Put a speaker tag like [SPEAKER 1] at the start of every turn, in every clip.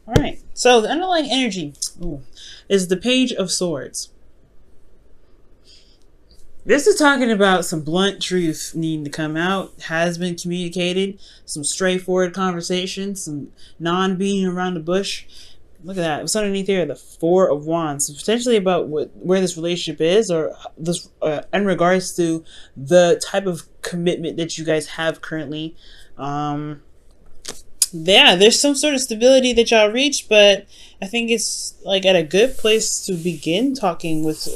[SPEAKER 1] All right. So the underlying energy is the Page of Swords. This is talking about some blunt truth needing to come out, has been communicated, some straightforward conversation, some non-beating around the bush. Look at that. What's underneath here? The Four of Wands. So potentially about where this relationship is, or this in regards to the type of commitment that you guys have currently. Yeah, there's some sort of stability that y'all reach, but I think it's like at a good place to begin talking with,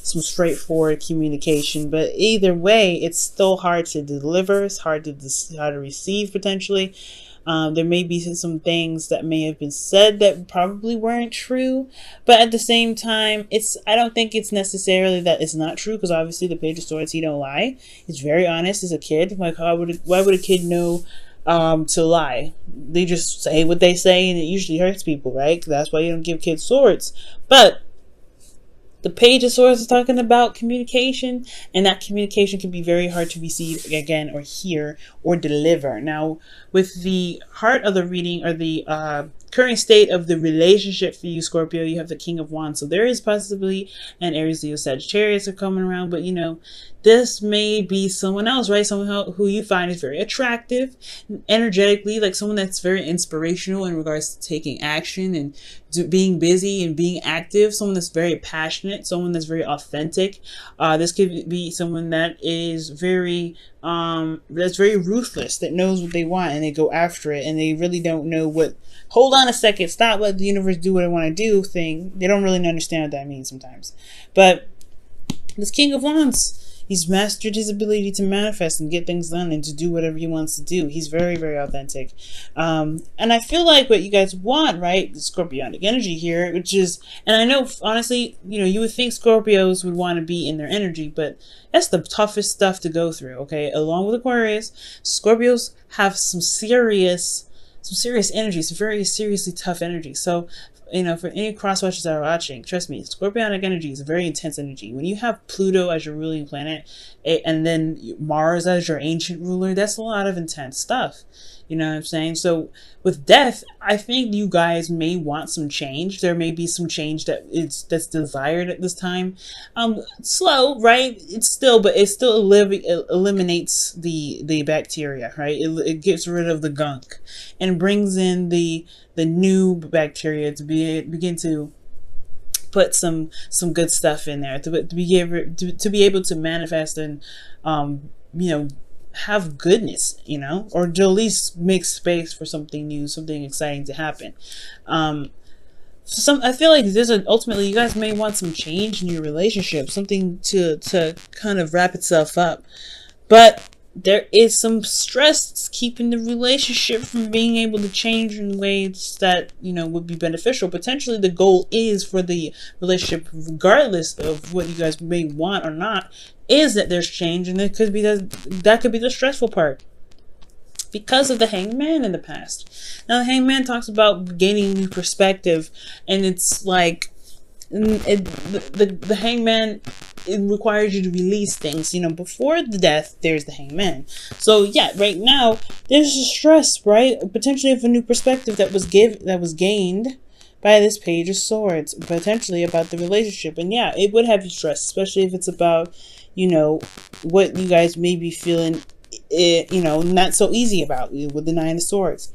[SPEAKER 1] some straightforward communication. But either way, it's still hard to deliver. It's hard to receive potentially. There may be some things that may have been said that probably weren't true, but at the same time, I don't think it's necessarily that it's not true, because obviously the Page of Swords, he don't lie. He's very honest as a kid. Like, why would a kid know to lie? They just say what they say, and it usually hurts people, right? That's why you don't give kids swords. But the Page of Swords is talking about communication, and that communication can be very hard to receive again, or hear, or deliver. Now, with the heart of the reading, or the current state of the relationship for you, Scorpio, you have the King of Wands. So there is possibly an Aries, Leo, Sagittarius are coming around, but this may be someone else, right? Someone who you find is very attractive, energetically, like someone that's very inspirational in regards to taking action and being busy and being active. Someone that's very passionate, someone that's very authentic. This could be someone that is very ruthless, that knows what they want and they go after it, and they really don't know what, hold on a second, stop, let the universe do what I want to do thing. They don't really understand what that means sometimes. But this King of Wands, he's mastered his ability to manifest and get things done and to do whatever he wants to do. He's very, very authentic. And I feel like what you guys want, right? The Scorpionic energy here, which is, and I know, honestly, you would think Scorpios would want to be in their energy, but that's the toughest stuff to go through, okay? Along with Aquarius, Scorpios have some serious energy, some very seriously tough energy. So, for any cross watchers that are watching, trust me, Scorpionic energy is a very intense energy. When you have Pluto as your ruling planet, and then Mars as your ancient ruler, that's a lot of intense stuff. You know what I'm saying? So with death, I think you guys may want some change. There may be some change that's desired at this time. Slow, right? But it still eliminates the bacteria, right? It gets rid of the gunk and brings in the new bacteria to begin to put some good stuff in there, to be able to manifest and have goodness, or to at least make space for something new, something exciting to happen. I feel like ultimately you guys may want some change in your relationship, something to kind of wrap itself up, but there is some stress keeping the relationship from being able to change in ways that would be beneficial. Potentially the goal is for the relationship, regardless of what you guys may want or not, is that there's change, and it could be that could be the stressful part because of the Hangman in the past. Now the Hangman talks about gaining new perspective, and it's like the Hangman, it requires you to release things. Before the death, there's the Hangman. So yeah, right now there's a stress, right? Potentially of a new perspective that was gained by this Page of Swords, potentially about the relationship. And yeah, it would have you stressed, especially if it's about what you guys may be feeling not so easy about with the Nine of Swords.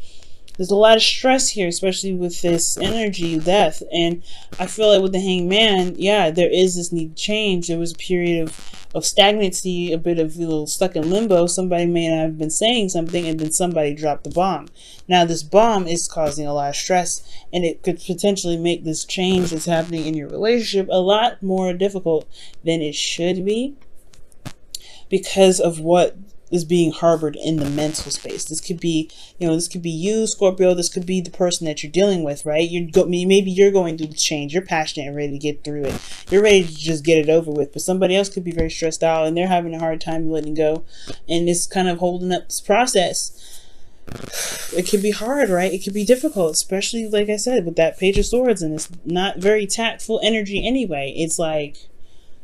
[SPEAKER 1] There's a lot of stress here, especially with this energy, death. And I feel like with the Hangman, yeah, there is this need to change. There was a period of stagnancy, a bit of stuck in limbo. Somebody may not have been saying something, and then somebody dropped the bomb. Now this bomb is causing a lot of stress, and it could potentially make this change that's happening in your relationship a lot more difficult than it should be, because of what is being harbored in the mental space. This could be, you, Scorpio. This could be the person that you're dealing with, right? Maybe you're going through the change. You're passionate and ready to get through it. You're ready to just get it over with. But somebody else could be very stressed out, and they're having a hard time letting go, and it's kind of holding up this process. It could be hard, right? It could be difficult, especially, like I said, with that Page of Swords, and it's not very tactful energy anyway. It's like,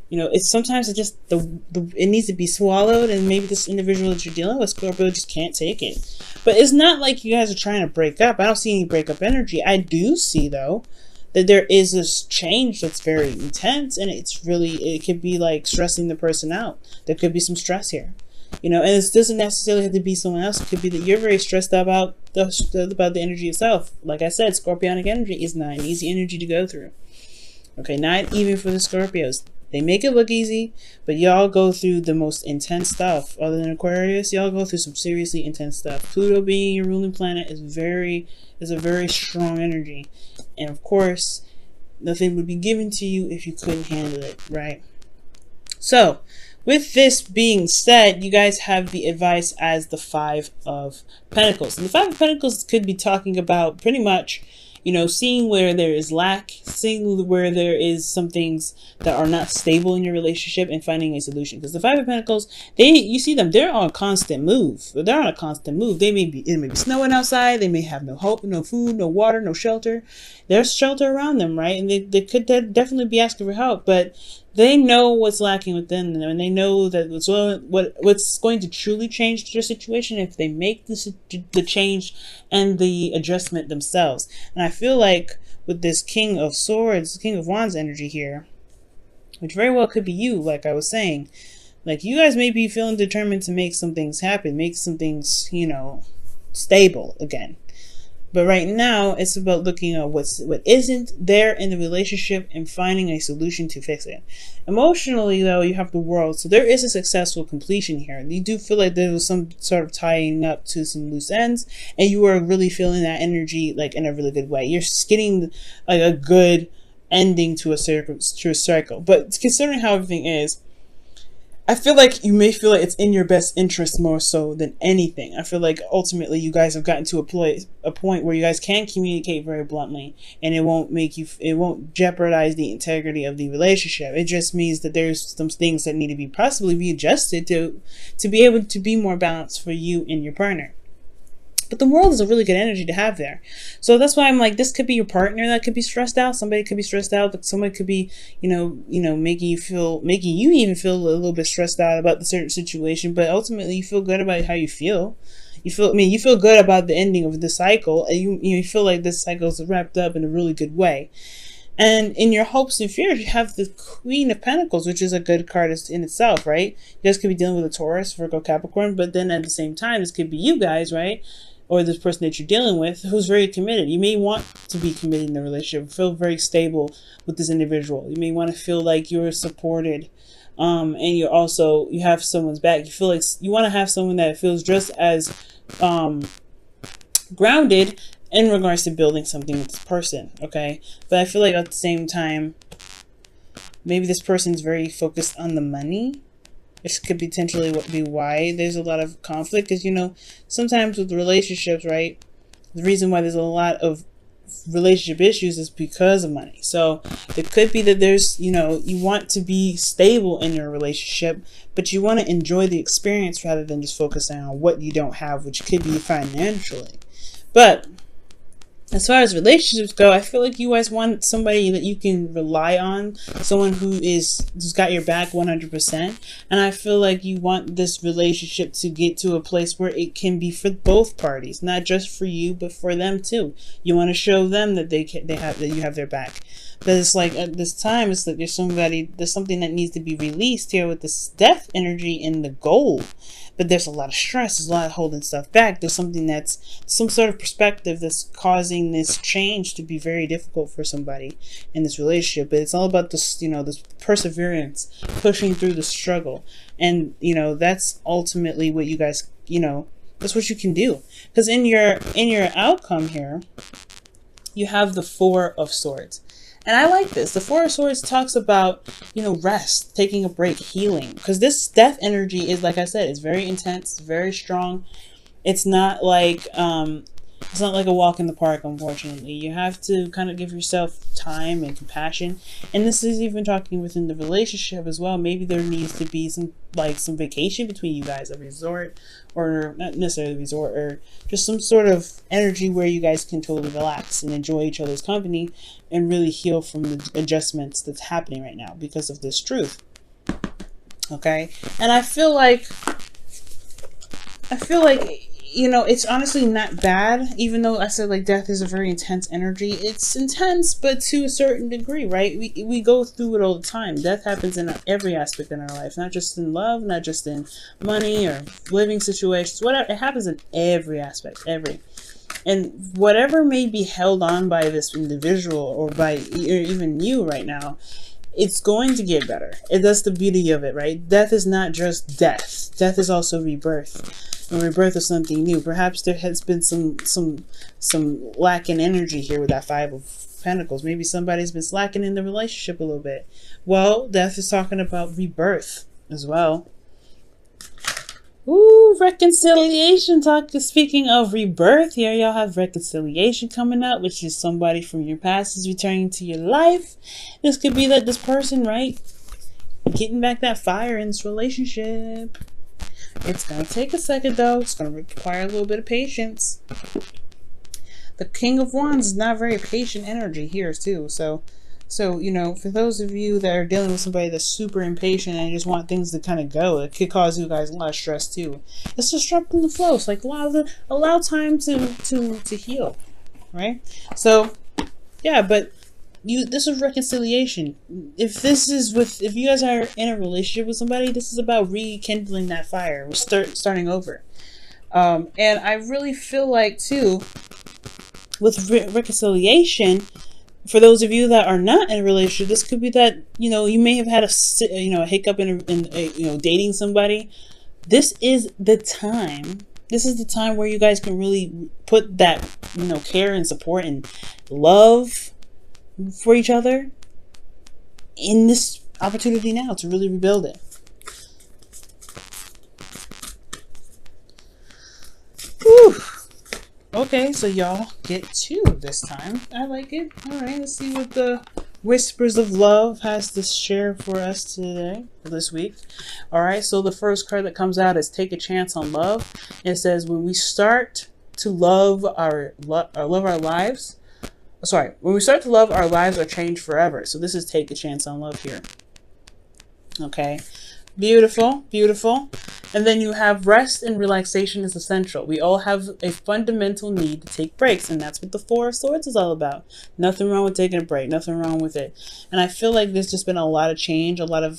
[SPEAKER 1] You know, it's sometimes it just it needs to be swallowed, and maybe this individual that you're dealing with, Scorpio, just can't take it. But it's not like you guys are trying to break up. I don't see any breakup energy. I do see though that there is this change that's very intense, and it could be like stressing the person out. There could be some stress here, you know, and it doesn't necessarily have to be someone else. It could be that you're very stressed about the energy itself. Like I said, Scorpionic energy is not an easy energy to go through. Okay, not even for the Scorpios. They make it look easy, but y'all go through the most intense stuff. Other than Aquarius, y'all go through some seriously intense stuff. Pluto being your ruling planet is a very strong energy. And of course, nothing would be given to you if you couldn't handle it, right? So, with this being said, you guys have the advice as the Five of Pentacles. And the Five of Pentacles could be talking about pretty much, you know, seeing where there is lack, seeing where there is some things that are not stable in your relationship and finding a solution. Because the Five of Pentacles, you see them, they're on a constant move. They're on a constant move. It may be snowing outside. They may have no hope, no food, no water, no shelter. There's shelter around them, right? And they could definitely be asking for help, but they know what's lacking within them, and they know that what's going to truly change their situation if they make the change and the adjustment themselves. And I feel like with this King of Swords, King of Wands energy here, which very well could be you, like I was saying, like you guys may be feeling determined to make some things happen, make some things, you know, stable again. But right now, it's about looking at what isn't there in the relationship and finding a solution to fix it. Emotionally, though, you have the World. So there is a successful completion here. You do feel like there was some sort of tying up to some loose ends, and you are really feeling that energy like in a really good way. You're getting like a good ending to a cycle. But considering how everything is, I feel like you may feel like it's in your best interest more so than anything. I feel like ultimately you guys have gotten to a point where you guys can communicate very bluntly, and it won't jeopardize the integrity of the relationship. It just means that there's some things that need to be possibly be adjusted to be able to be more balanced for you and your partner. But the World is a really good energy to have there. So that's why I'm like, this could be your partner that could be stressed out. Somebody could be stressed out, but somebody could be, you know, making you even feel a little bit stressed out about the certain situation. But ultimately, you feel good about how you feel. You feel good about the ending of the cycle, and you feel like this cycle is wrapped up in a really good way. And in your hopes and fears, you have the Queen of Pentacles, which is a good card in itself, right? You guys could be dealing with a Taurus, Virgo, Capricorn, but then at the same time, this could be you guys, right? Or this person that you're dealing with who's very committed. You may want to be committed in a relationship, feel very stable with this individual. You may want to feel like you're supported, and you have someone's back. You feel like you want to have someone that feels just as grounded in regards to building something with this person, okay? But I feel like at the same time, maybe this person's very focused on the money. This could potentially be why there's a lot of conflict, because, you know, sometimes with relationships, right, the reason why there's a lot of relationship issues is because of money. So it could be that there's, you know, you want to be stable in your relationship, but you want to enjoy the experience rather than just focusing on what you don't have, which could be financially. But as far as relationships go, I feel like you guys want somebody that you can rely on, someone who's got your back 100%. And I feel like you want this relationship to get to a place where it can be for both parties, not just for you, but for them too. You want to show them that you have their back. But it's like at this time, it's like there's something that needs to be released here with this death energy in the gold. But there's a lot of stress, there's a lot of holding stuff back. There's something that's some sort of perspective that's causing this change to be very difficult for somebody in this relationship. But it's all about this, you know, this perseverance, pushing through the struggle. And, you know, that's ultimately what you guys, you know, that's what you can do. Because in your outcome here, you have the Four of Swords. And I like this. The Four of Swords talks about, you know, rest, taking a break, healing. Because this death energy is, like I said, it's very intense, very strong. It's not like a walk in the park, unfortunately. You have to kind of give yourself time and compassion. And this is even talking within the relationship as well. Maybe there needs to be some vacation between you guys, a resort, or not necessarily a resort, or just some sort of energy where you guys can totally relax and enjoy each other's company and really heal from the adjustments that's happening right now because of this truth. Okay. And I feel like, you know, it's honestly not bad, even though I said like death is a very intense energy. It's intense, but to a certain degree, right? We go through it all the time. Death happens in every aspect in our life, not just in love, not just in money or living situations, whatever. It happens in every aspect, every. And whatever may be held on by this individual or by or even you right now, it's going to get better. And that's the beauty of it, right? Death is not just death. Death is also rebirth. And rebirth is something new. Perhaps there has been some lack in energy here with that Five of Pentacles. Maybe somebody's been slacking in the relationship a little bit. Well, death is talking about rebirth as well. Ooh, reconciliation talk. Speaking of rebirth, here y'all have reconciliation coming up, which is somebody from your past is returning to your life. This could be that this person, right, getting back that fire in this relationship. It's gonna take a second though. It's gonna require a little bit of patience. The King of Wands is not very patient energy here too. So, you know, for those of you that are dealing with somebody that's super impatient and just want things to kind of go, it could cause you guys a lot of stress too. It's disrupting the flow. It's like allow time to heal, right? So, yeah, but this is reconciliation. If you guys are in a relationship with somebody, this is about rekindling that fire, starting over. And I really feel like too, with reconciliation, for those of you that are not in a relationship, this could be that, you know, you may have had a hiccup in dating somebody. This is the time. This is the time where you guys can really put that, care and support and love for each other in this opportunity now to really rebuild it. Whew. Okay, so y'all get two this time. I like it. All right, let's see what the Whispers of Love has to share for us today, this week. All right, so the first card that comes out is Take a Chance on Love. It says when we start to love our lives. Sorry, when we start to love, our lives are changed forever. So this is Take a Chance on Love here. Okay. Beautiful, beautiful. And then you have rest and relaxation is essential. We all have a fundamental need to take breaks, and that's what the Four of Swords is all about. Nothing wrong with taking a break, nothing wrong with it. And I feel like there's just been a lot of change, a lot of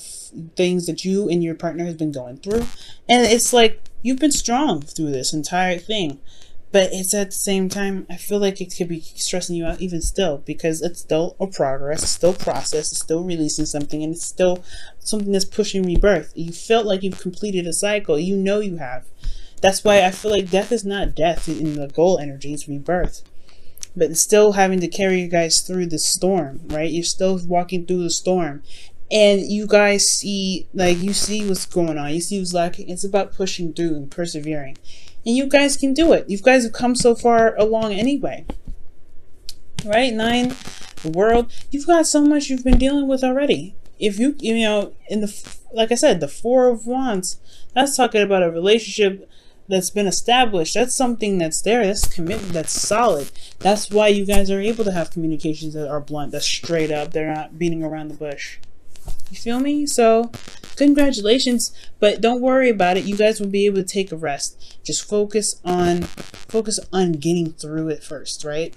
[SPEAKER 1] things that you and your partner has been going through. And it's like you've been strong through this entire thing. But it's at the same time, I feel like it could be stressing you out even still, because it's still a progress, it's still process, it's still releasing something, and it's still something that's pushing rebirth. You felt like you've completed a cycle. You know you have. That's why I feel like death is not death in the goal energy, it's rebirth. But it's still having to carry you guys through the storm, right? You're still walking through the storm. And you guys see, you see what's going on. You see what's lacking. It's about pushing through and persevering. And you guys can do it. You guys have come so far along anyway. Right? 9, the World. You've got so much you've been dealing with already. If in like I said, the Four of Wands, that's talking about a relationship that's been established. That's something that's there. That's commitment. That's solid. That's why you guys are able to have communications that are blunt. That's straight up. They're not beating around the bush. You feel me? So, congratulations, but don't worry about it. You guys will be able to take a rest. Just focus on getting through it first, right?